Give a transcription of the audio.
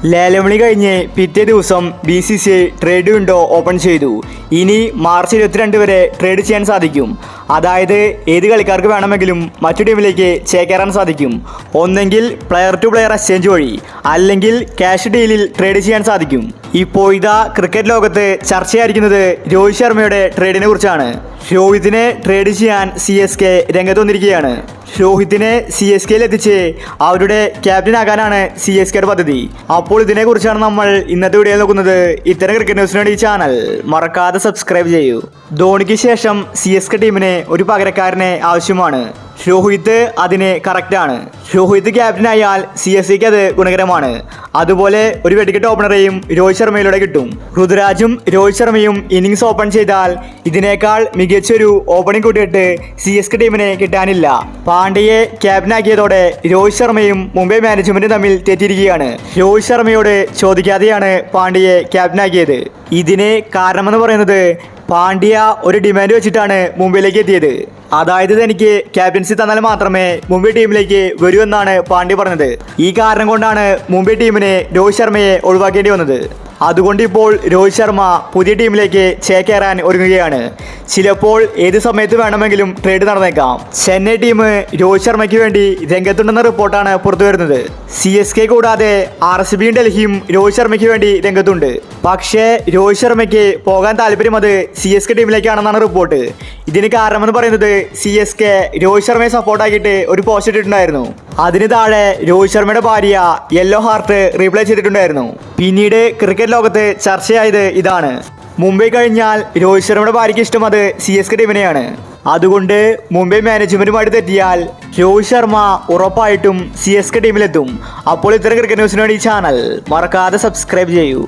ലേലവിളി കഴിഞ്ഞ് പിറ്റേ ദിവസം BCCI ട്രേഡ് വിൻഡോ ഓപ്പൺ ചെയ്തു. ഇനി മാർച്ച് 22 വരെ ട്രേഡ് ചെയ്യാൻ സാധിക്കും. അതായത് ഏത് കളിക്കാർക്ക് വേണമെങ്കിലും മറ്റു ടീമിലേക്ക് ചേക്കേറാൻ സാധിക്കും. ഒന്നെങ്കിൽ പ്ലെയർ ടു പ്ലെയർ എക്സ്ചേഞ്ച് വഴി, അല്ലെങ്കിൽ ക്യാഷ് ഡീലിൽ ട്രേഡ് ചെയ്യാൻ സാധിക്കും. ഇപ്പോൾ ഇതാ ക്രിക്കറ്റ് ലോകത്ത് ചർച്ചയായിരിക്കുന്നത് രോഹിത് ശർമ്മയുടെ ട്രേഡിനെ കുറിച്ചാണ്. രോഹിത്തിനെ ട്രേഡ് ചെയ്യാൻ CSK രംഗത്ത് വന്നിരിക്കുകയാണ്. രോഹിത്തിനെ CSKയിൽ എത്തിച്ച് അവരുടെ ക്യാപ്റ്റൻ ആകാനാണ് CSKയുടെ പദ്ധതി. അപ്പോൾ ഇതിനെക്കുറിച്ചാണ് നമ്മൾ ഇന്നത്തെ വീഡിയോയിൽ നോക്കുന്നത്. ഇത്തരം ക്രിക്കറ്റ് ന്യൂസിന് വേണ്ടി ഈ ചാനൽ മറക്കാതെ സബ്സ്ക്രൈബ് ചെയ്യൂ. ധോണിക്ക് ശേഷം CSK ടീമിന് ഒരു പകരക്കാരനെ ആവശ്യമാണ്. രോഹിത് അതിന് കറക്റ്റാണ്. രോഹിത് ക്യാപ്റ്റനായാൽ CSKക്ക് അത് ഗുണകരമാണ്. അതുപോലെ ഒരു വെടിക്കെട്ട് ഓപ്പണറെയും രോഹിത് ശർമ്മയിലൂടെ കിട്ടും. ഋതുരാജും രോഹിത് ശർമ്മയും ഇന്നിങ്സ് ഓപ്പൺ ചെയ്താൽ ഇതിനേക്കാൾ മികച്ചൊരു ഓപ്പണിംഗ് കൂട്ടിയിട്ട് CSK ടീമിനെ കിട്ടാനില്ല. പാണ്ഡ്യയെ ക്യാപ്റ്റനാക്കിയതോടെ രോഹിത് ശർമ്മയും മുംബൈ മാനേജ്മെന്റും തമ്മിൽ തെറ്റിയിരിക്കുകയാണ്. രോഹിത് ശർമ്മയോട് ചോദിക്കാതെയാണ് പാണ്ഡ്യയെ ക്യാപ്റ്റനാക്കിയത്. ഇതിന് കാരണമെന്ന് പറയുന്നത് പാണ്ഡ്യ ഒരു ഡിമാൻഡ് വെച്ചിട്ടാണ് മുംബൈയിലേക്ക് എത്തിയത്. അതായത് തനിക്ക് ക്യാപ്റ്റൻസി തന്നാൽ മാത്രമേ മുംബൈ ടീമിലേക്ക് വരൂ എന്നാണ് പാണ്ഡ്യ പറഞ്ഞത്. ഈ കാരണം കൊണ്ടാണ് മുംബൈ ടീമിന് രോഹിത് ശർമ്മയെ ഒഴിവാക്കേണ്ടി വന്നത്. അതുകൊണ്ട് ഇപ്പോൾ രോഹിത് ശർമ്മ പുതിയ ടീമിലേക്ക് ചേക്കേറാൻ ഒരുങ്ങുകയാണ്. ചിലപ്പോൾ ഏത് സമയത്ത് വേണമെങ്കിലും ട്രേഡ് നടന്നേക്കാം. ചെന്നൈ ടീം രോഹിത് ശർമ്മയ്ക്ക് വേണ്ടി രംഗത്തുണ്ടെന്ന റിപ്പോർട്ടാണ് പുറത്തു വരുന്നത്. CSK കൂടാതെ RCBയും ഡൽഹിയും രോഹിത് ശർമ്മയ്ക്ക് വേണ്ടി രംഗത്തുണ്ട്. പക്ഷേ രോഹിത് ശർമ്മയ്ക്ക് പോകാൻ താല്പര്യം അത് CSK ടീമിലേക്കാണെന്നാണ് റിപ്പോർട്ട്. ഇതിന് കാരണമെന്ന് പറയുന്നത് CSK രോഹിത് ശർമ്മയെ സപ്പോർട്ടാക്കിയിട്ട് ഒരു പോസ്റ്റ് ഇട്ടിട്ടുണ്ടായിരുന്നു. അതിന് താഴെ രോഹിത് ശർമ്മയുടെ ഭാര്യ യെല്ലോ ഹാർട്ട് റീപ്ലൈ ചെയ്തിട്ടുണ്ടായിരുന്നു. പിന്നീട് ക്രിക്കറ്റ് ലോകത്ത് ചർച്ചയായത് ഇതാണ്. മുംബൈ കഴിഞ്ഞാൽ രോഹിത് ശർമ്മയുടെ ഭാര്യയ്ക്ക് ഇഷ്ടം അത് CSK ടീമിനെയാണ്. അതുകൊണ്ട് മുംബൈ മാനേജ്മെന്റുമായിട്ട് തെറ്റിയാൽ രോഹിത് ശർമ്മ ഉറപ്പായിട്ടും CSK ടീമിലെത്തും. അപ്പോൾ ഇത്തരം ക്രിക്കറ്റ് ന്യൂസിന് വേണ്ടി ഈ ചാനൽ മറക്കാതെ സബ്സ്ക്രൈബ് ചെയ്യൂ.